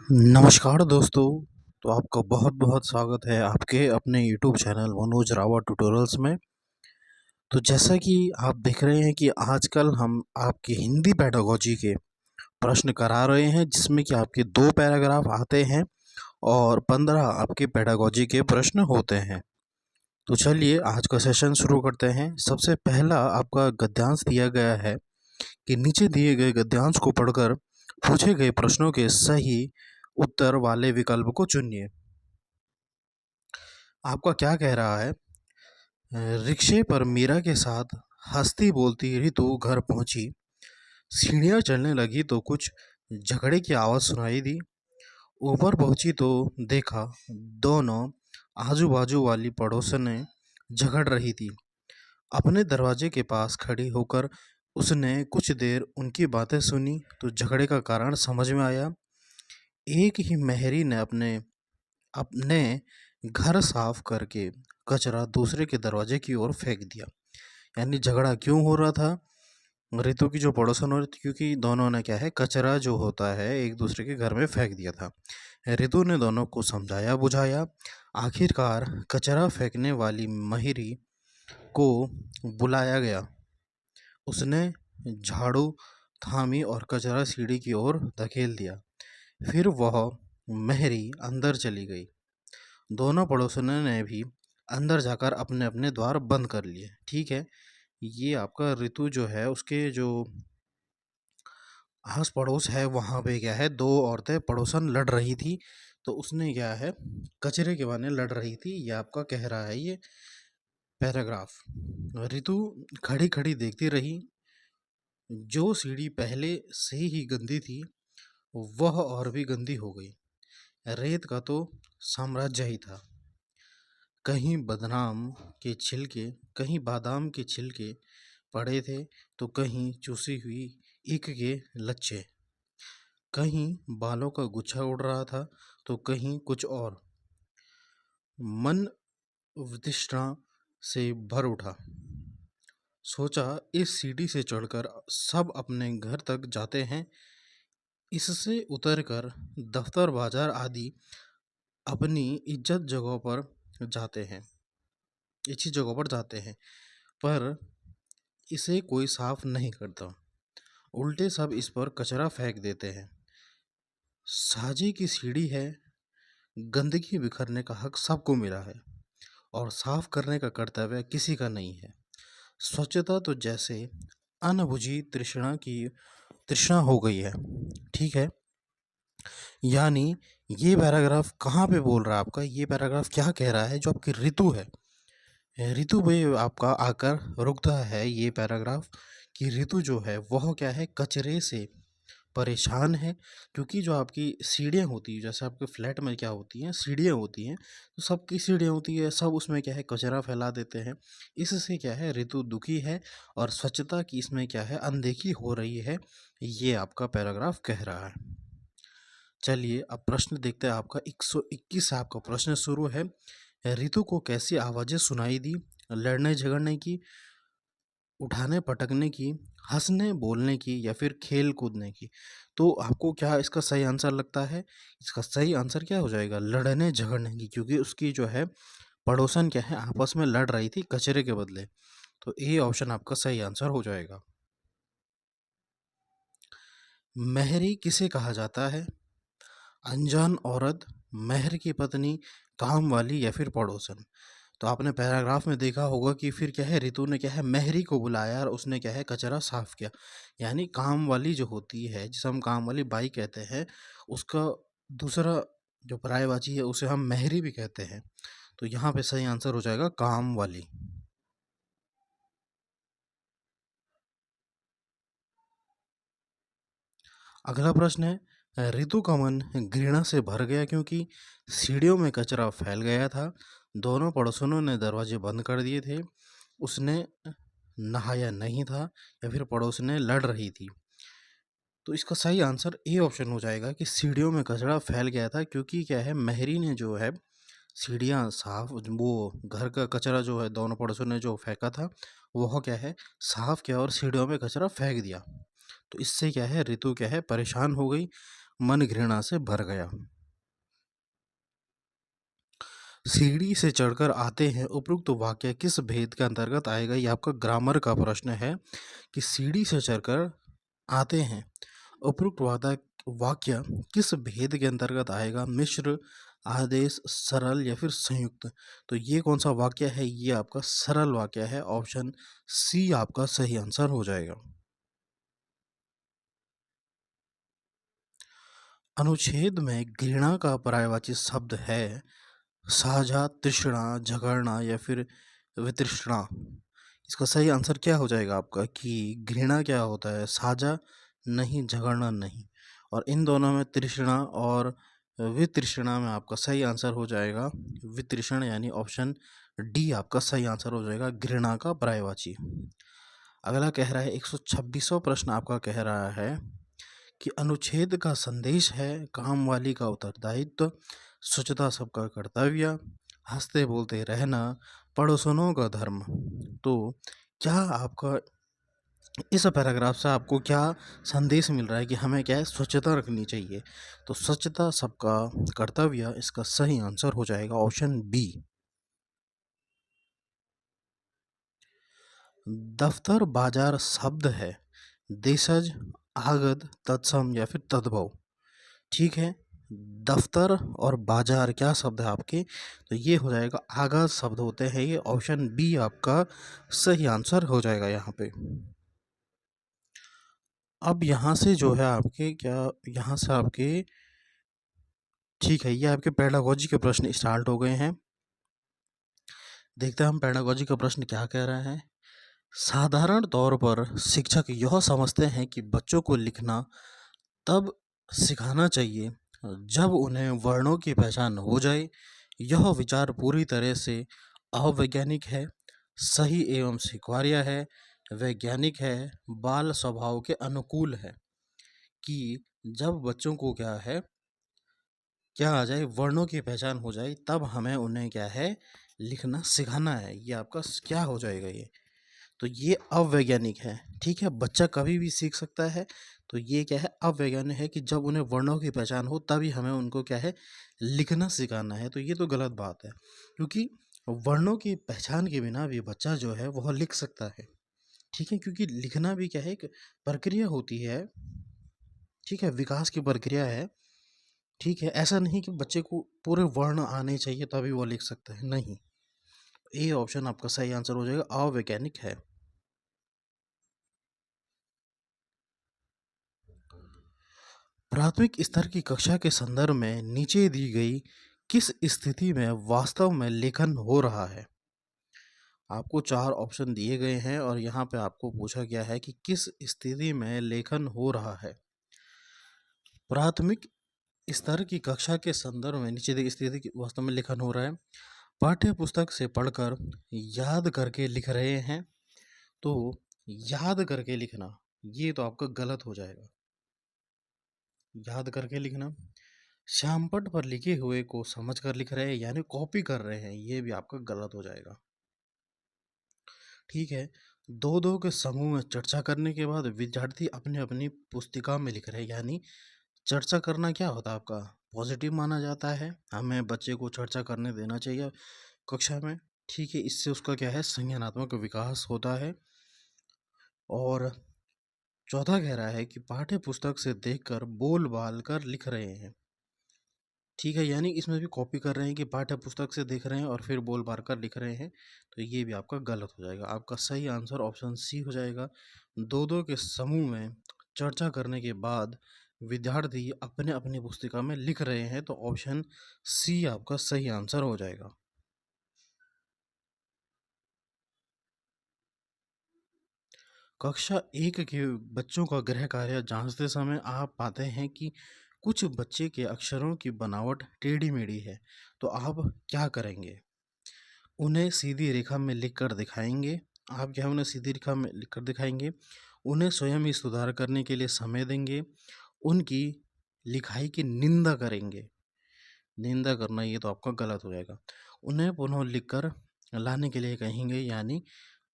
नमस्कार दोस्तों। तो आपका बहुत-बहुत स्वागत है आपके अपने YouTube channel Manoj Rawat tutorials में। तो जैसा कि आप देख रहे हैं कि आजकल हम आपकी हिंदी पेडागोजी के प्रश्न करा रहे हैं, जिसमें कि आपके 2 पैराग्राफ आते हैं और 15 आपके पेडागोजी के प्रश्न होते हैं। तो चलिए आज का सेशन शुरू करते हैं। सबसे पहला आपका गद्यांश दिया गया है कि नीचे दिए गए गद्यांश को पढ़कर पूछे गए प्रश्नों के सही उत्तर वाले विकल्प को चुनिए। आपका क्या कह रहा है? रिक्शे पर मीरा के साथ हंसती बोलती रितु घर पहुंची। सीढ़ियां चढ़ने लगी तो कुछ झगड़े की आवाज़ सुनाई दी। ऊपर पहुंची तो देखा दोनों आजू बाजू वाली पड़ोसनें झगड़ रही थी। अपने दरवाजे के पास खड़ी होकर उसने कुछ देर उनकी बातें सुनी तो झगड़े का कारण समझ में आया। एक ही मेहरी ने अपने अपने घर साफ करके कचरा दूसरे के दरवाजे की ओर फेंक दिया। यानी झगड़ा क्यों हो रहा था? रितु की जो पड़ोसन और क्योंकि दोनों ने क्या है कचरा जो होता है एक दूसरे के घर में फेंक दिया था। रितु ने दोनों को समझाया बुझाया। आखिरकार कचरा फेंकने वाली महिरी को बुलाया गया। उसने झाड़ू थामी और कचरा सीढ़ी की ओर धकेल दिया। फिर वह महरी अंदर चली गई। दोनों पड़ोसियों ने भी अंदर जाकर अपने अपने द्वार बंद कर लिए। ठीक है, ये आपका ऋतु जो है उसके जो आस पड़ोस है वहाँ पे क्या है दो औरतें पड़ोसन लड़ रही थी। तो उसने क्या है कचरे के बहाने लड़ रही थी, ये आपका कह रहा है ये पैराग्राफ। ऋतु खड़ी खड़ी देखती रही। जो सीढ़ी पहले से ही गंदी थी वह और भी गंदी हो गई। रेत का तो साम्राज्य ही था। कहीं बदनाम के छिलके कहीं बादाम के छिलके पड़े थे तो कहीं चूसी हुई ईख के लच्छे। कहीं बालों का गुच्छा उड़ रहा था तो कहीं कुछ और। मन वितृष्णा से भर उठा। सोचा इस सीढ़ी से चढ़कर सब अपने घर तक जाते हैं, इससे उतरकर दफ्तर बाजार आदि अपनी इज्जत जगहों पर जाते हैं इच्छी जगहों पर जाते हैं। पर इसे कोई साफ नहीं करता, उल्टे सब इस पर कचरा फेंक देते हैं। साझे की सीढ़ी है, गंदगी बिखरने का हक सबको मिला है और साफ करने का कर्तव्य किसी का नहीं है। स्वच्छता तो जैसे अनबुझी तृष्णा हो गई है। ठीक है, यानी ये पैराग्राफ कहाँ पे बोल रहा है आपका, ये पैराग्राफ क्या कह रहा है? जो आपकी ऋतु है, ऋतु पे आपका आकर रुकता है ये पैराग्राफ कि ऋतु जो है वह क्या है कचरे से परेशान है। क्योंकि जो आपकी सीढ़ियाँ होती हैं, जैसे आपके फ्लैट में क्या होती हैं सीढ़ियाँ होती हैं, तो सबकी सीढ़ियाँ होती है, सब उसमें क्या है कचरा फैला देते हैं। इससे क्या है ऋतु दुखी है और स्वच्छता की इसमें क्या है अनदेखी हो रही है, ये आपका पैराग्राफ कह रहा है। चलिए अब प्रश्न देखते हैं। आपका 121 से आपका प्रश्न शुरू है। ऋतु को कैसी आवाज़ें सुनाई दी? लड़ने झगड़ने की, उठाने पटकने की, हंसने बोलने की या फिर खेल कूदने की? तो आपको क्या इसका सही आंसर लगता है? इसका सही आंसर क्या हो जाएगा? लड़ने झगड़ने की, क्योंकि उसकी जो है पड़ोसन क्या है आपस में लड़ रही थी कचरे के बदले। तो ए ऑप्शन आपका सही आंसर हो जाएगा। मेहरी किसे कहा जाता है? अनजान औरत, मेहर की पत्नी, काम वाली या फिर पड़ोसन? तो आपने पैराग्राफ में देखा होगा कि फिर क्या है ऋतु ने क्या है मेहरी को बुलाया और उसने क्या है कचरा साफ किया। यानी काम वाली जो होती है जिसे हम काम वाली बाई कहते हैं, उसका दूसरा जो पर्यायवाची है उसे हम मेहरी भी कहते हैं। तो यहाँ पे सही आंसर हो जाएगा काम वाली। अगला प्रश्न है, ऋतु का मन घृणा से भर गया क्योंकि सीढ़ियों में कचरा फैल गया था। दोनों पड़ोसनों ने दरवाजे बंद कर दिए थे। उसने नहाया नहीं था या फिर पड़ोस ने लड़ रही थी। तो इसका सही आंसर ए ऑप्शन हो जाएगा कि सीढ़ियों में कचरा फैल गया था, क्योंकि क्या है मेहरी ने जो है सीढ़ियाँ साफ वो घर का कचरा जो है दोनों पड़ोसों ने जो फेंका था वह क्या है साफ किया और सीढ़ियों में कचरा फेंक दिया। तो इससे क्या है ऋतु क्या है परेशान हो गई मन घृणा से भर गया। सीढ़ी से चढ़कर आते हैं उपरोक्त वाक्य किस भेद के अंतर्गत आएगा? ये आपका ग्रामर का प्रश्न है कि सीढ़ी से चढ़कर आते हैं उपरोक्त वाक्य किस भेद के अंतर्गत आएगा? मिश्र, आदेश, सरल या फिर संयुक्त? तो ये कौन सा वाक्य है? ये आपका सरल वाक्य है। ऑप्शन सी आपका सही आंसर हो जाएगा। अनुच्छेद में घृणा का पर्यायवाची शब्द है साझा, तृष्णा, झगड़ना या फिर वितृष्णा। इसका सही आंसर क्या हो जाएगा आपका कि घृणा क्या होता है? साझा नहीं, झगड़ना नहीं। और इन दोनों में तृष्णा और वितृष्णा में आपका सही आंसर हो जाएगा वितृष्ण, यानी ऑप्शन डी आपका सही आंसर हो जाएगा घृणा का पर्यायवाची। अगला कह रहा है 126वां प्रश्न आपका कह रहा है कि अनुच्छेद का संदेश है काम वाली का उत्तरदायित्व, स्वच्छता सबका कर्तव्य, हंसते बोलते रहना, पड़ोसनों का धर्म। तो क्या आपका इस पैराग्राफ से आपको क्या संदेश मिल रहा है कि हमें क्या है? स्वच्छता रखनी चाहिए। तो स्वच्छता सबका कर्तव्य इसका सही आंसर हो जाएगा ऑप्शन बी। दफ्तर बाजार शब्द है देशज, आगध, तत्सम या फिर तद्भव। ठीक है, दफ्तर और बाजार क्या शब्द है आपके? तो ये हो जाएगा आगाज शब्द होते हैं ये। ऑप्शन बी आपका सही आंसर हो जाएगा यहाँ पे। अब यहाँ से जो है आपके क्या, यहाँ से आपके ठीक है, ये आपके पेडागोजी के प्रश्न स्टार्ट हो गए हैं। देखते हैं हम पेडागोजी का प्रश्न क्या कह रहा है। साधारण तौर पर शिक्षक यह समझते हैं कि बच्चों को लिखना तब सिखाना चाहिए जब उन्हें वर्णों की पहचान हो जाए। यह विचार पूरी तरह से अवैज्ञानिक है, सही एवं स्वीकार्य है, वैज्ञानिक है, बाल स्वभाव के अनुकूल है। कि जब बच्चों को क्या है, क्या आ जाए, वर्णों की पहचान हो जाए, तब हमें उन्हें क्या है, लिखना सिखाना है। ये आपका क्या हो जाएगा ये? तो ये अवैज्ञानिक है। ठीक है, बच्चा कभी भी सीख सकता है। तो ये क्या है, अवैज्ञानिक है कि जब उन्हें वर्णों की पहचान हो तभी हमें उनको क्या है, लिखना सिखाना है। तो ये तो गलत बात है, क्योंकि वर्णों की पहचान के बिना भी बच्चा जो है वह लिख सकता है। ठीक है, क्योंकि लिखना भी क्या है, एक प्रक्रिया होती है। ठीक है, विकास की प्रक्रिया है। ठीक है, ऐसा नहीं कि बच्चे को पूरे वर्ण आने चाहिए तभी वो लिख सकता है, नहीं। ए ऑप्शन आपका सही आंसर हो जाएगा, अवैज्ञानिक है। प्राथमिक स्तर की कक्षा के संदर्भ में नीचे दी गई किस स्थिति में वास्तव में लेखन हो रहा है? आपको चार ऑप्शन दिए गए हैं और यहाँ पे आपको पूछा गया है कि किस स्थिति में लेखन हो रहा है। प्राथमिक स्तर की कक्षा के संदर्भ में नीचे दी स्थिति की वास्तव में लेखन हो रहा है। पाठ्य पुस्तक से पढ़कर याद करके लिख रहे हैं। तो याद करके लिखना ये तो आपका गलत हो जाएगा। याद करके लिखना, श्यामपट्ट पर लिखे हुए को समझ कर लिख रहे हैं यानी कॉपी कर रहे हैं, ये भी आपका गलत हो जाएगा। ठीक है, दो दो के समूह में चर्चा करने के बाद विद्यार्थी अपने अपनी पुस्तिका में लिख रहे हैं, यानी चर्चा करना क्या होता है आपका, पॉजिटिव माना जाता है। हमें बच्चे को चर्चा करने देना चाहिए कक्षा में। ठीक है, इससे उसका क्या है, संज्ञानात्मक विकास होता है। और चौथा कह रहा है कि पाठ्य पुस्तक से देखकर बोल बाल कर लिख रहे हैं। ठीक है, यानी इसमें भी कॉपी कर रहे हैं कि पाठ्य पुस्तक से देख रहे हैं और फिर बोल बार कर लिख रहे हैं। तो ये भी आपका गलत हो जाएगा। आपका सही आंसर ऑप्शन सी हो जाएगा। दो दो के समूह में चर्चा करने के बाद विद्यार्थी अपने अपनी पुस्तिका में लिख रहे हैं, तो ऑप्शन सी आपका सही आंसर हो जाएगा। कक्षा एक के बच्चों का गृह कार्य जांचते समय आप पाते हैं कि कुछ बच्चे के अक्षरों की बनावट टेढ़ी मेढ़ी है। तो आप क्या करेंगे? उन्हें सीधी रेखा में लिख कर दिखाएंगे। आप क्या है, उन्हें सीधी रेखा में लिख कर दिखाएंगे। उन्हें स्वयं ही सुधार करने के लिए समय देंगे। उनकी लिखाई की निंदा करेंगे। निंदा करना ये तो आपका गलत हो जाएगा। उन्हें पुनः लिखकर लाने के लिए कहेंगे, यानी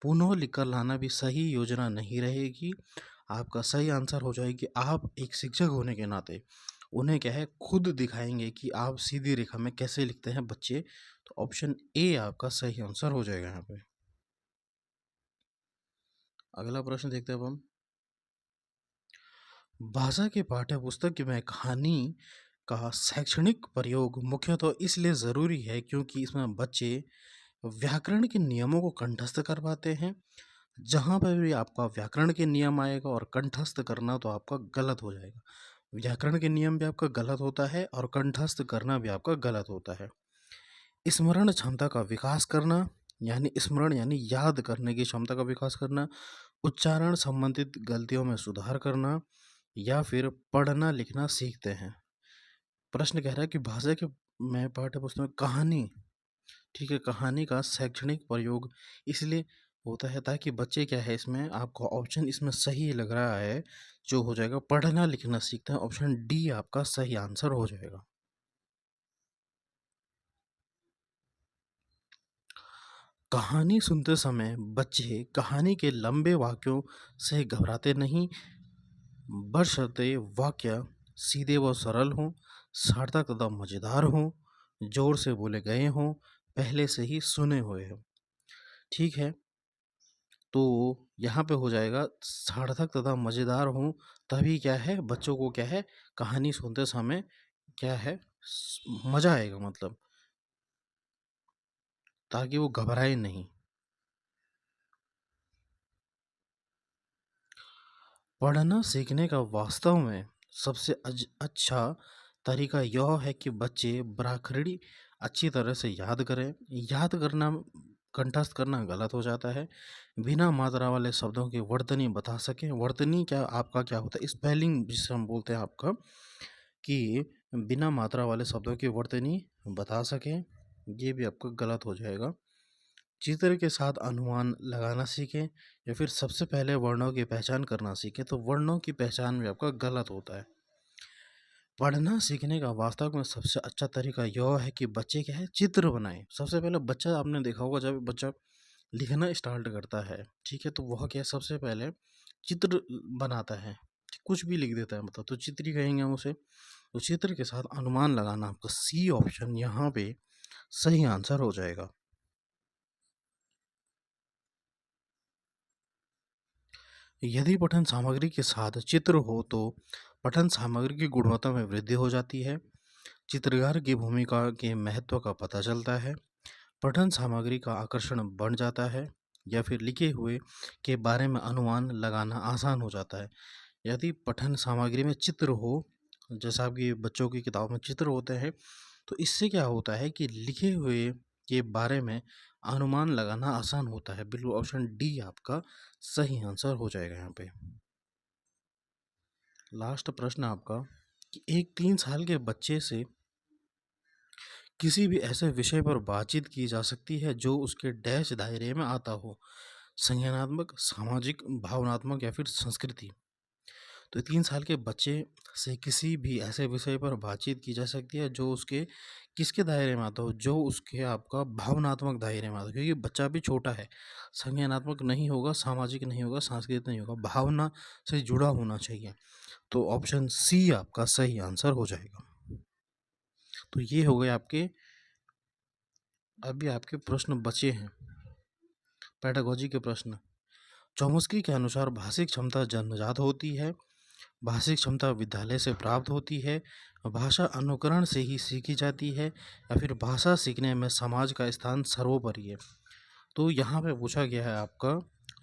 पुनः लिखकर लाना भी सही योजना नहीं रहेगी। आपका सही आंसर हो जाएगी, आप एक शिक्षक होने के नाते उन्हें क्या है खुद दिखाएँगे कि आप सीधी रेखा में कैसे लिखते हैं बच्चे। तो ऑप्शन ए आपका सही आंसर हो जाएगा यहाँ पे। अगला प्रश्न देखते हैं अब हम। भाषा के पाठ्यपुस्तक में कहानी का शैक्षणिक प्रयोग मुख्यतः इसलिए ज़रूरी है क्योंकि इसमें बच्चे व्याकरण के नियमों को कंठस्थ कर पाते हैं। जहाँ पर भी आपका व्याकरण के नियम आएगा और कंठस्थ करना तो आपका गलत हो जाएगा। व्याकरण के नियम भी आपका गलत होता है और कंठस्थ करना भी आपका गलत होता है। स्मरण क्षमता का विकास करना यानी स्मरण यानी याद करने की क्षमता का विकास करना, उच्चारण संबंधित गलतियों में सुधार करना या फिर पढ़ना लिखना सीखते हैं। प्रश्न कह रहा है कि भाषा के में पाठ्यपुस्तक में कहानी, ठीक है, कहानी का शैक्षणिक प्रयोग इसलिए होता है ताकि बच्चे क्या है इसमें आपको ऑप्शन इसमें सही लग रहा है जो हो जाएगा पढ़ना लिखना सीखते हैं। ऑप्शन डी आपका सही आंसर हो जाएगा। कहानी सुनते समय बच्चे कहानी के लंबे वाक्यों से घबराते नहीं, बशर्ते वाक्य सीधे व सरल हों, सार्थक तथा मज़ेदार हों, जोर से बोले गए हों, पहले से ही सुने हुए हों। ठीक है, तो यहाँ पे हो जाएगा सार्थक तथा मज़ेदार हों, तभी क्या है बच्चों को क्या है कहानी सुनते समय क्या है मज़ा आएगा, मतलब ताकि वो घबराए नहीं। पढ़ना सीखने का वास्तव में सबसे अच्छा तरीका यह है कि बच्चे ब्राखड़ी अच्छी तरह से याद करें। याद करना कंठस्थ करना गलत हो जाता है। बिना मात्रा वाले शब्दों की वर्तनी बता सकें। वर्तनी क्या आपका क्या होता है स्पेलिंग जिसे हम बोलते हैं आपका, कि बिना मात्रा वाले शब्दों की वर्तनी बता सकें, ये भी आपका गलत हो जाएगा। चित्र के साथ अनुमान लगाना सीखें या फिर सबसे पहले वर्णों की पहचान करना सीखें। तो वर्णों की पहचान भी आपका गलत होता है। पढ़ना सीखने का वास्तव में सबसे अच्छा तरीका यह है कि बच्चे क्या है चित्र बनाएं। सबसे पहले बच्चा आपने देखा होगा जब बच्चा लिखना स्टार्ट करता है, ठीक है, तो वह क्या है सबसे पहले चित्र बनाता है, कुछ भी लिख देता है, मतलब तो चित्र ही कहेंगे हम उसे। तो चित्र के साथ अनुमान लगाना आपका सी ऑप्शन यहाँ पे सही आंसर हो जाएगा। यदि पठन सामग्री के साथ चित्र हो तो पठन सामग्री की गुणवत्ता में वृद्धि हो जाती है। चित्रकार की भूमिका के महत्व का पता चलता है। पठन सामग्री का आकर्षण बढ़ जाता है या फिर लिखे हुए के बारे में अनुमान लगाना आसान हो जाता है। यदि पठन सामग्री में चित्र हो, जैसा आपकी बच्चों की किताब में चित्र होते हैं, तो इससे क्या होता है कि लिखे हुए के बारे में अनुमान लगाना आसान होता है। बिल्कुल ऑप्शन डी आपका सही आंसर हो जाएगा यहाँ पे। लास्ट प्रश्न आपका कि एक 3 साल के बच्चे से किसी भी ऐसे विषय पर बातचीत की जा सकती है जो उसके डैश दायरे में आता हो, संज्ञानात्मक, सामाजिक, भावनात्मक या फिर संस्कृति। तो 3 साल के बच्चे से किसी भी ऐसे विषय पर बातचीत की जा सकती है जो उसके किसके दायरे में आता हो, जो उसके आपका भावनात्मक दायरे में आता हो, क्योंकि बच्चा भी छोटा है। संज्ञानात्मक नहीं होगा, सामाजिक नहीं होगा, सांस्कृतिक नहीं होगा, भावना से जुड़ा होना चाहिए। तो ऑप्शन सी आपका सही आंसर हो जाएगा। तो ये हो गए आपके, अभी आपके प्रश्न बचे हैं पेडागोजी के प्रश्न। चौमुस्की के अनुसार भाषिक क्षमता जन्मजात होती है, भाषिक क्षमता विद्यालय से प्राप्त होती है, भाषा अनुकरण से ही सीखी जाती है या फिर भाषा सीखने में समाज का स्थान सर्वोपरि है। तो यहाँ पे पूछा गया है आपका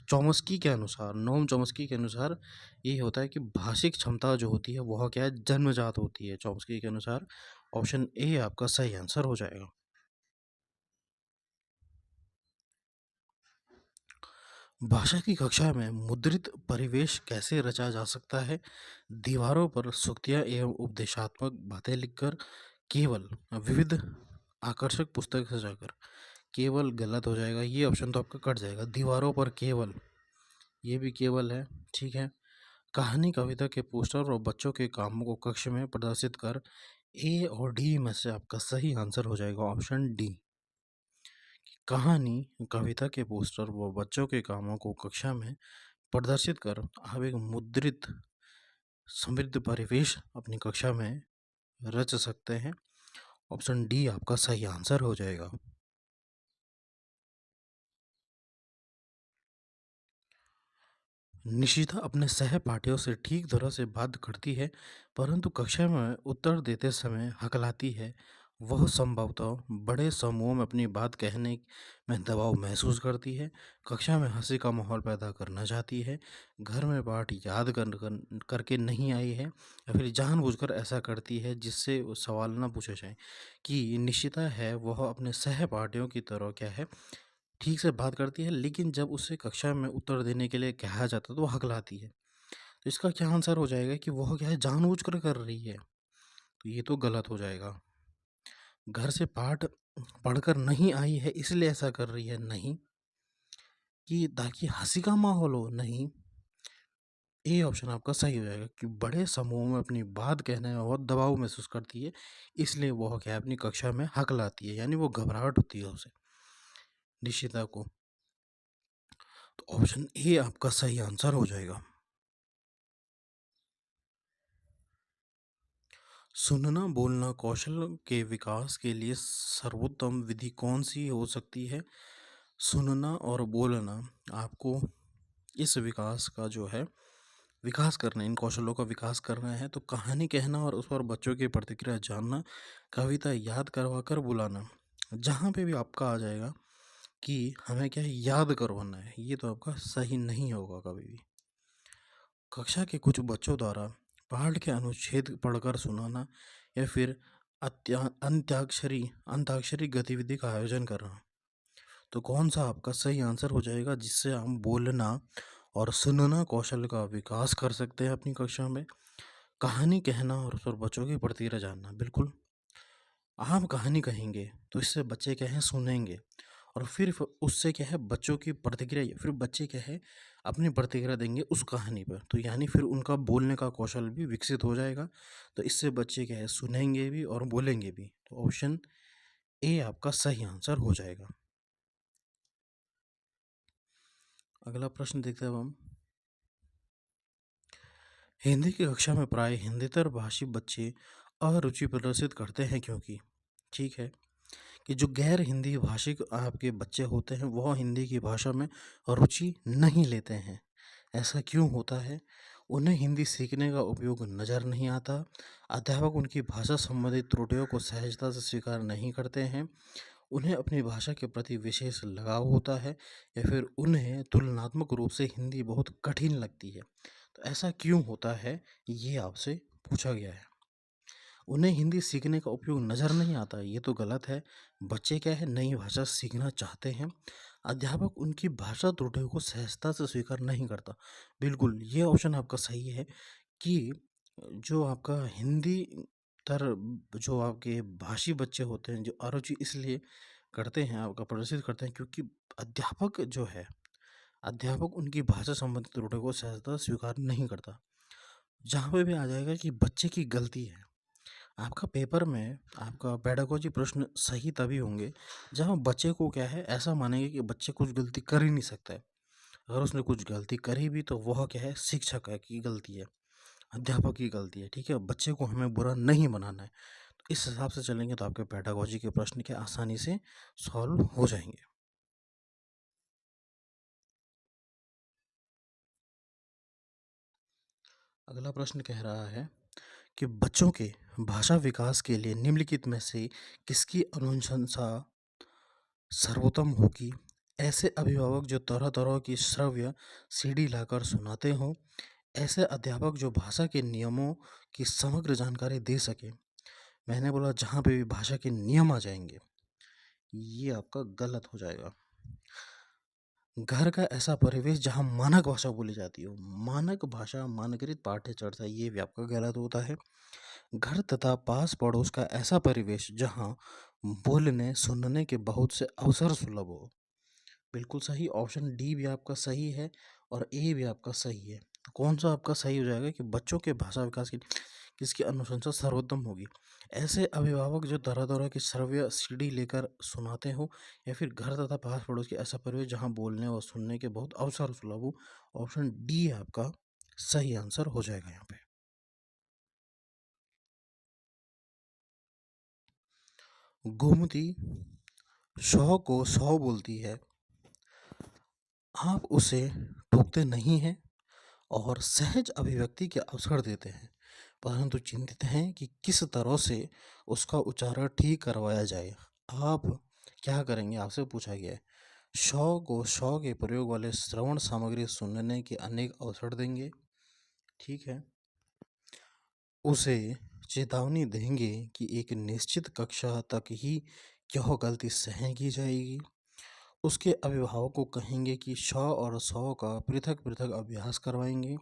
चौमुस्की के अनुसार, नोम चौमुस्की के अनुसार ये होता है कि भाषिक क्षमता जो होती है वह क्या है जन्मजात होती है चौमुस्की के अनुसार। ऑप्शन ए आपका सही आंसर हो जाएगा। भाषा की कक्षा में मुद्रित परिवेश कैसे रचा जा सकता है? दीवारों पर सूक्तियाँ एवं उपदेशात्मक बातें लिखकर, केवल विविध आकर्षक पुस्तक सजाकर। केवल गलत हो जाएगा, ये ऑप्शन तो आपका कट जाएगा। दीवारों पर केवल, ये भी केवल है, ठीक है। कहानी कविता के पोस्टर और बच्चों के कामों को कक्ष में प्रदर्शित कर। ए और डी में से आपका सही आंसर हो जाएगा ऑप्शन डी। कहानी कविता के पोस्टर व बच्चों के कामों को कक्षा में प्रदर्शित कर आप एक मुद्रित समृद्ध परिवेश अपनी कक्षा में रच सकते हैं। ऑप्शन डी आपका सही आंसर हो जाएगा। निशिता अपने सहपाठियों से ठीक तरह से बात करती है, परंतु कक्षा में उत्तर देते समय हकलाती है। वह संभवतः बड़े समूह में अपनी बात कहने में दबाव महसूस करती है, कक्षा में हंसी का माहौल पैदा करना चाहती है, घर में पाठ याद करके नहीं आई है, या फिर जानबूझकर ऐसा करती है जिससे वो सवाल ना पूछे जाए। कि निशिता है वह अपने सहपाठियों की तरह क्या है, ठीक से बात करती है, लेकिन जब उसे कक्षा में उत्तर देने के लिए कहा जाता है तो वो हकलाती है। तो इसका क्या आंसर हो जाएगा कि वह क्या है, जानबूझकर कर रही है। तो ये तो गलत हो जाएगा। घर से पाठ पढ़कर नहीं आई है इसलिए ऐसा कर रही है, नहीं। कि ताकि हंसी का माहौल हो, नहीं। ए ऑप्शन आपका सही हो जाएगा कि बड़े समूह में अपनी बात कहने में बहुत दबाव महसूस करती है, इसलिए वह क्या है, अपनी कक्षा में हकलाती है, यानी वो घबराहट होती है उसे, निशिता को। तो ऑप्शन ए आपका सही आंसर हो जाएगा। सुनना बोलना कौशल के विकास के लिए सर्वोत्तम विधि कौन सी हो सकती है? सुनना और बोलना आपको इस विकास का जो है विकास करना है, इन कौशलों का विकास करना है, तो कहानी कहना और उस पर बच्चों की प्रतिक्रिया जानना, कविता याद करवा कर बुलाना, जहाँ पे भी आपका आ जाएगा कि हमें क्या है, याद करवाना है, ये तो आपका सही नहीं होगा कभी भी। कक्षा के कुछ बच्चों द्वारा पाठ के अनुच्छेद पढ़कर सुनाना, या फिर अंत्याक्षरी अंताक्षरी गतिविधि का आयोजन करना। तो कौन सा आपका सही आंसर हो जाएगा जिससे हम बोलना और सुनना कौशल का विकास कर सकते हैं अपनी कक्षा में? कहानी कहना और उस पर बच्चों की प्रतिक्रिया जानना, बिल्कुल। आप कहानी कहेंगे तो इससे बच्चे क्या है, सुनेंगे, और फिर उससे क्या है, बच्चों की प्रतिक्रिया, या फिर बच्चे क्या है, अपनी प्रतिक्रिया देंगे उस कहानी पर, तो यानी फिर उनका बोलने का कौशल भी विकसित हो जाएगा। तो इससे बच्चे क्या है, सुनेंगे भी और बोलेंगे भी। तो ऑप्शन ए आपका सही आंसर हो जाएगा। अगला प्रश्न देखते हैं अब हम। हिंदी की कक्षा में प्राय हिंदीतर भाषी बच्चे अरुचि प्रदर्शित करते हैं, क्योंकि ठीक है कि जो गैर हिंदी भाषिक आपके बच्चे होते हैं वह हिंदी की भाषा में रुचि नहीं लेते हैं। ऐसा क्यों होता है? उन्हें हिंदी सीखने का उपयोग नज़र नहीं आता, अध्यापक उनकी भाषा संबंधित त्रुटियों को सहजता से स्वीकार नहीं करते हैं, उन्हें अपनी भाषा के प्रति विशेष लगाव होता है, या फिर उन्हें तुलनात्मक रूप से हिंदी बहुत कठिन लगती है। तो ऐसा क्यों होता है, ये आपसे पूछा गया है। उन्हें हिंदी सीखने का उपयोग नज़र नहीं आता, ये तो गलत है। बच्चे क्या है, नई भाषा सीखना चाहते हैं, अध्यापक उनकी भाषा त्रुटियों को सहजता से स्वीकार नहीं करता। बिल्कुल, ये ऑप्शन आपका सही है कि जो आपका हिंदी तर जो आपके भाषी बच्चे होते हैं, जो अरुचि इसलिए करते हैं, आपका प्रदर्शित करते हैं, क्योंकि अध्यापक जो है, अध्यापक उनकी भाषा संबंधित त्रुटियों को सहजता से स्वीकार नहीं करता। जहाँ पे भी आ जाएगा कि बच्चे की गलती है, आपका पेपर में आपका पेडागोजी प्रश्न सही तभी होंगे जहाँ बच्चे को क्या है, ऐसा मानेंगे कि बच्चे कुछ गलती कर ही नहीं सकता है। अगर उसने कुछ गलती करी भी तो वह क्या है, शिक्षक है की गलती है, अध्यापक की गलती है, ठीक है। बच्चे को हमें बुरा नहीं बनाना है। तो इस हिसाब से चलेंगे तो आपके पेडागोजी के प्रश्न क्या आसानी से सॉल्व हो जाएंगे। अगला प्रश्न कह रहा है कि बच्चों के भाषा विकास के लिए निम्नलिखित में से किसकी अनुशंसा सर्वोत्तम होगी? ऐसे अभिभावक जो तरह तरह की श्रव्य सीडी लाकर सुनाते हों, ऐसे अध्यापक जो भाषा के नियमों की समग्र जानकारी दे सके। मैंने बोला जहाँ पे भी भाषा के नियम आ जाएंगे, ये आपका गलत हो जाएगा। घर का ऐसा परिवेश जहाँ मानक भाषा बोली जाती हो, मानक भाषा मानकीकृत पाठ्य चर्चा, ये भी आपका गलत होता है। घर तथा पास पड़ोस का ऐसा परिवेश जहाँ बोलने सुनने के बहुत से अवसर सुलभ हो। बिल्कुल सही, ऑप्शन डी भी आपका सही है और ए भी आपका सही है। तो कौन सा आपका सही हो जाएगा कि बच्चों के भाषा विकास की किसकी अनुशंसा सर्वोत्तम होगी? ऐसे अभिभावक जो तरह तरह की श्रव्य सीडी लेकर सुनाते हो, या फिर घर तथा पास पड़ोस के ऐसा परिवेश जहाँ बोलने और सुनने के बहुत अवसर सुलभ हो। ऑप्शन डी आपका सही आंसर हो जाएगा यहाँ पे। गोमती 100 को 100 बोलती है। आप उसे टोकते नहीं हैं और सहज अभिव्यक्ति के अवसर देते हैं, परंतु चिंतित हैं कि किस तरह से उसका उच्चारण ठीक करवाया जाए। आप क्या करेंगे? आपसे पूछा गया है। 100 को 100 के प्रयोग वाले श्रवण सामग्री सुनने के अनेक अवसर देंगे। ठीक है। उसे चेतावनी देंगे कि एक निश्चित कक्षा तक ही यह गलती सहन की जाएगी। उसके अभिभावक को कहेंगे कि 100 और 100 का पृथक-पृथक अभ्यास करवाएँगे।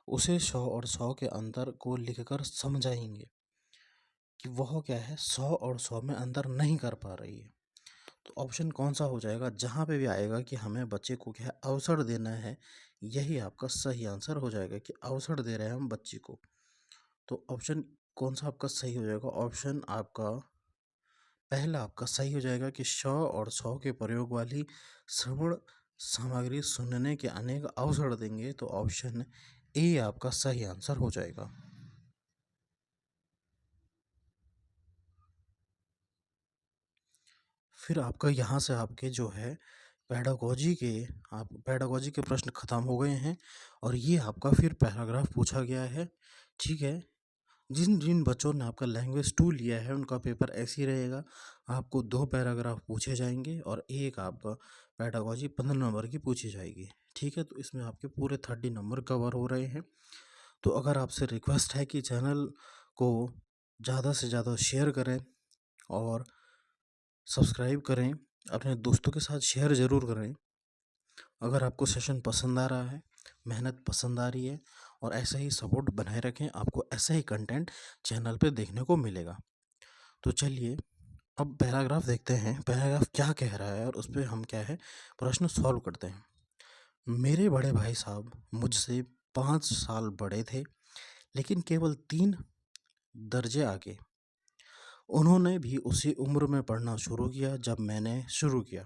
उसे 100 और 100 के अंतर को लिखकर समझाएँगे कि वह क्या है 100 और 100 में अंतर नहीं कर पा रही है। तो ऑप्शन कौन-सा हो जाएगा? जहाँ पे भी आएगा कि हमें बच्चे को क्या है अवसर देना है, यही आपका सही आंसर हो जाएगा कि अवसर दे रहे हैं हम बच्चे को। तो ऑप्शन कौन-सा आपका सही हो जाएगा? ऑप्शन आपका पहला आपका सही हो जाएगा कि 100 और 100 के प्रयोग वाली श्रवण सामग्री सुनने के अनेक अवसर देंगे। तो ऑप्शन ए आपका सही आंसर हो जाएगा। फिर आपका यहाँ से आपके जो है पेडागोजी के प्रश्न खत्म हो गए हैं और ये आपका फिर पैराग्राफ पूछा गया है। ठीक है। जिन जिन बच्चों ने आपका लैंग्वेज 2 लिया है उनका पेपर ऐसे ही रहेगा। आपको 2 पैराग्राफ पूछे जाएंगे और एक आपका पेडागोजी 15 नंबर की पूछी जाएगी। ठीक है। तो इसमें आपके पूरे 30 नंबर कवर हो रहे हैं। तो अगर आपसे रिक्वेस्ट है कि चैनल को ज़्यादा से ज़्यादा शेयर करें और सब्सक्राइब करें, अपने दोस्तों के साथ शेयर ज़रूर करें। अगर आपको सेशन पसंद आ रहा है, मेहनत पसंद आ रही है और ऐसा ही सपोर्ट बनाए रखें, आपको ऐसा ही कंटेंट चैनल पे देखने को मिलेगा। तो चलिए अब पैराग्राफ देखते हैं, पैराग्राफ क्या कह रहा है और उस पे हम क्या है प्रश्न सॉल्व करते हैं। मेरे बड़े भाई साहब मुझसे 5 साल बड़े थे, लेकिन केवल 3 दर्जे आगे। उन्होंने भी उसी उम्र में पढ़ना शुरू किया जब मैंने शुरू किया,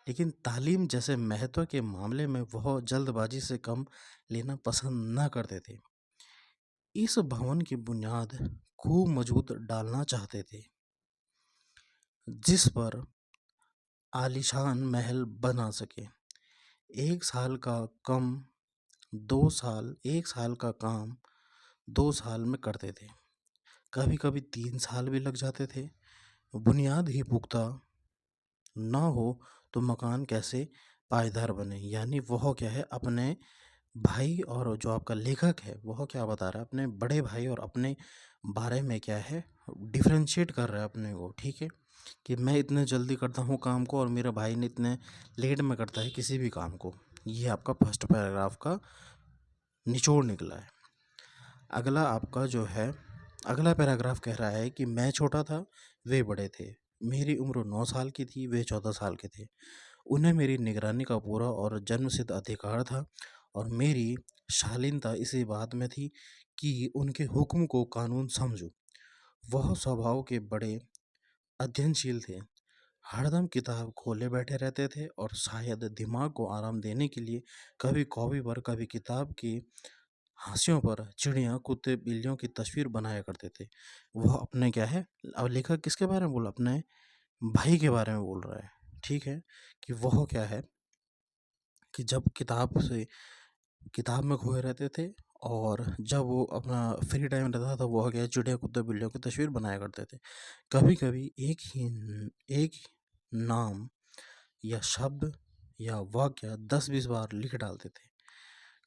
लेकिन तालीम जैसे महत्व के मामले में वह जल्दबाजी से कम लेना पसंद न करते थे। इस भवन की बुनियाद खूब मजबूत डालना चाहते थे, जिस पर आलीशान महल बना सके। 1 साल का कम 2 साल 1 साल का काम 2 साल में करते थे। कभी-कभी 3 साल भी लग जाते थे। बुनियाद ही पुख्ता ना हो तो मकान कैसे पायदार बने। यानी वह क्या है अपने भाई और जो आपका लेखक है वह क्या बता रहा है अपने बड़े भाई और अपने बारे में क्या है डिफरेंशिएट कर रहा है अपने को। ठीक है। कि मैं इतने जल्दी करता हूँ काम को और मेरा भाई ने इतने लेट में करता है किसी भी काम को। ये आपका फर्स्ट पैराग्राफ का निचोड़ निकला है। अगला आपका जो है अगला पैराग्राफ कह रहा है कि मैं छोटा था, वे बड़े थे। मेरी उम्र 9 साल की थी, वे 14 साल के थे। उन्हें मेरी निगरानी का पूरा और जन्मसिद्ध अधिकार था और मेरी शालीनता इसी बात में थी कि उनके हुक्म को कानून समझूं। वह स्वभाव के बड़े अध्ययनशील थे, हरदम किताब खोले बैठे रहते थे और शायद दिमाग को आराम देने के लिए कभी कॉपी पर कभी किताब की हाशियों पर चिड़िया कुत्ते बिल्लियों की तस्वीर बनाया करते थे। वह अपने क्या है अब लेखक किसके बारे में बोला अपने भाई के बारे में बोल रहा है। ठीक है। कि वह क्या है कि जब किताब में खोए रहते थे और जब वो अपना फ्री टाइम रहता था तो वह क्या है चिड़िया कुत्ते बिल्लियों की तस्वीर बनाया करते थे। कभी कभी एक नाम या शब्द या वाक्य 10-20 बार लिख डालते थे।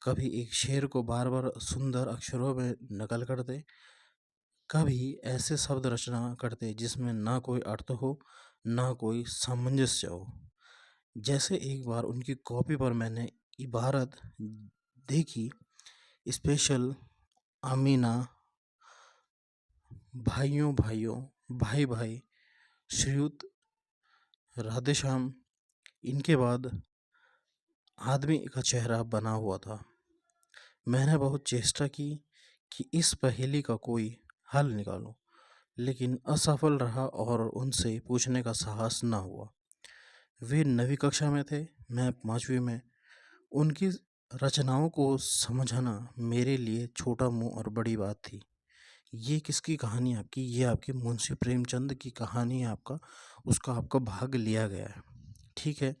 कभी एक शेर को बार बार सुंदर अक्षरों में नकल करते, कभी ऐसे शब्द रचना करते जिसमें ना कोई अर्थ हो ना कोई सामंजस्य हो। जैसे एक बार उनकी कॉपी पर मैंने इबारत देखी, स्पेशल आमीना, भाइयों भाइयों, भाई भाई, श्रीयुत, राधेश्याम। इनके बाद आदमी का चेहरा बना हुआ था। मैंने बहुत चेष्टा की कि इस पहेली का कोई हल निकालूं, लेकिन असफल रहा और उनसे पूछने का साहस न हुआ। वे 9वीं कक्षा में थे, मैं 5वीं में। उनकी रचनाओं को समझना मेरे लिए छोटा मुंह और बड़ी बात थी। ये किसकी कहानी आपकी? ये आपकी मुंशी प्रेमचंद की कहानी है आपका, उसका आपका भाग लिया गया है। ठीक है,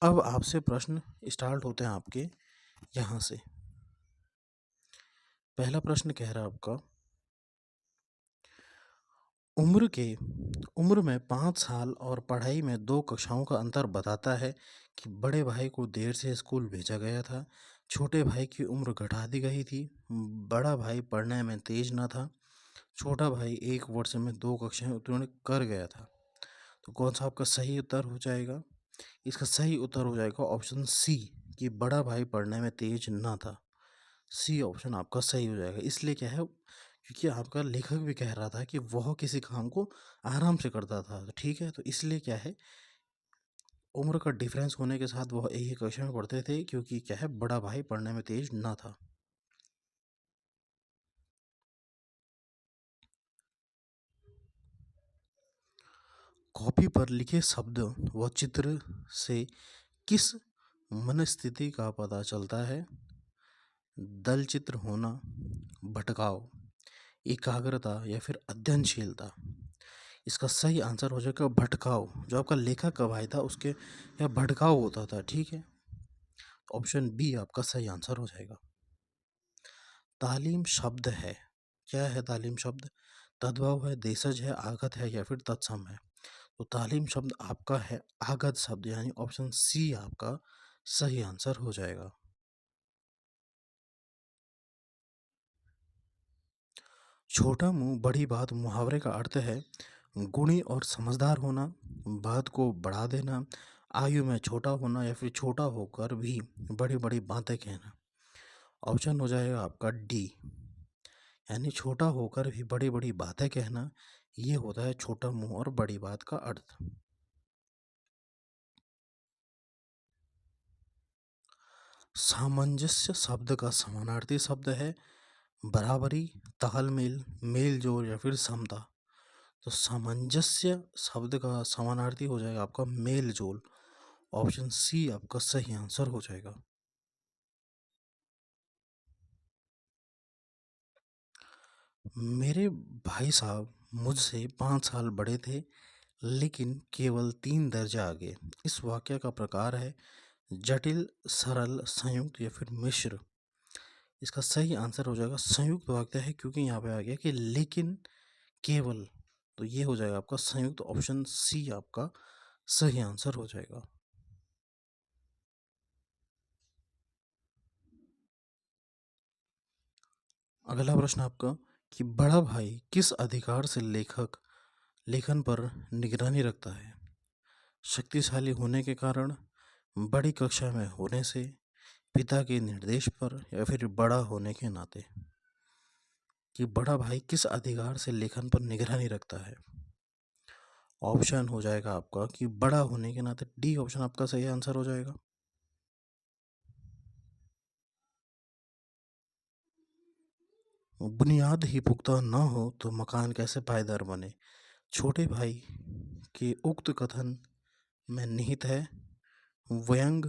अब आपसे प्रश्न स्टार्ट होते हैं आपके यहाँ से। पहला प्रश्न कह रहा है आपका, उम्र के उम्र में 5 साल और पढ़ाई में 2 कक्षाओं का अंतर बताता है कि बड़े भाई को देर से स्कूल भेजा गया था, छोटे भाई की उम्र घटा दी गई थी, बड़ा भाई पढ़ने में तेज न था, छोटा भाई 1 वर्ष में 2 कक्षाएं उत्तीर्ण कर गया था। तो कौन सा आपका सही उत्तर हो जाएगा? इसका सही उत्तर हो जाएगा ऑप्शन सी, कि बड़ा भाई पढ़ने में तेज ना था। सी ऑप्शन आपका सही हो जाएगा। इसलिए क्या है, क्योंकि आपका लेखक भी कह रहा था कि वह किसी काम को आराम से करता था, तो ठीक है, तो इसलिए क्या है, उम्र का डिफरेंस होने के साथ वह एक ही कक्षा में पढ़ते थे, क्योंकि क्या है, बड़ा भाई पढ़ने में तेज ना था। कॉपी पर लिखे शब्द व चित्र से किस मनस्थिति का पता चलता है? दल चित्र होना, भटकाव, एकाग्रता या फिर अध्ययनशीलता। इसका सही आंसर हो जाएगा भटकाव। जो आपका लेखक का भाई था उसके यह भटकाव होता था, ठीक है। ऑप्शन बी आपका सही आंसर हो जाएगा। तालीम शब्द है, क्या है तालीम शब्द? तद्भव है, देशज है, आगत है या फिर तत्सम है। तो तालीम शब्द आपका है आगत शब्द, यानी ऑप्शन सी आपका सही आंसर हो जाएगा। छोटा मुंह बड़ी बात मुहावरे का अर्थ है गुणी और समझदार होना, बात को बढ़ा देना, आयु में छोटा होना या फिर छोटा होकर भी बड़ी बड़ी बातें कहना। ऑप्शन हो जाएगा आपका डी, यानी छोटा होकर भी बड़ी बड़ी बातें कहना, ये होता है छोटा मुंह और बड़ी बात का अर्थ। सामंजस्य शब्द का समानार्थी शब्द है बराबरी, तालमेल, मेल जोल या फिर समता। तो सामंजस्य शब्द का समानार्थी हो जाएगा आपका मेल जोल। ऑप्शन सी आपका सही आंसर हो जाएगा। मेरे भाई साहब मुझसे 5 साल बड़े थे, लेकिन केवल 3 दर्जे आगे। इस वाक्य का प्रकार है जटिल, सरल, संयुक्त या फिर मिश्र। इसका सही आंसर हो जाएगा संयुक्त वाक्य है, क्योंकि यहाँ पे आ गया कि लेकिन, केवल, तो ये हो जाएगा आपका संयुक्त। ऑप्शन सी आपका सही आंसर हो जाएगा। अगला प्रश्न आपका, कि बड़ा भाई किस अधिकार से लेखन पर निगरानी रखता है? शक्तिशाली होने के कारण, बड़ी कक्षा में होने से, पिता के निर्देश पर या फिर बड़ा होने के नाते। कि बड़ा भाई किस अधिकार से लेखन पर निगरानी रखता है? ऑप्शन हो जाएगा आपका कि बड़ा होने के नाते। डी ऑप्शन आपका सही आंसर हो जाएगा। बुनियाद ही पुख्ता न हो तो मकान कैसे पायदार बने? छोटे भाई के उक्त कथन में निहित है व्यंग,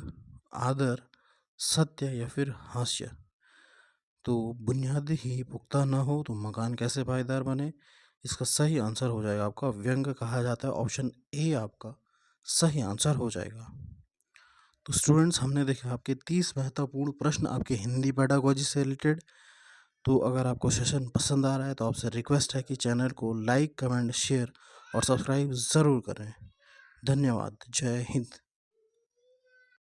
आदर, सत्य या फिर हास्य। तो बुनियाद ही पुख्ता ना हो तो मकान कैसे पायदार बने, इसका सही आंसर हो जाएगा आपका व्यंग कहा जाता है। ऑप्शन ए आपका सही आंसर हो जाएगा। तो स्टूडेंट्स, हमने देखा आपके 30 महत्वपूर्ण प्रश्न आपके हिंदी पेडागोजी से रिलेटेड। तो अगर आपको सेशन पसंद आ रहा है तो आपसे रिक्वेस्ट है कि चैनल को लाइक, कमेंट, शेयर और सब्सक्राइब ज़रूर करें। धन्यवाद। जय हिंद।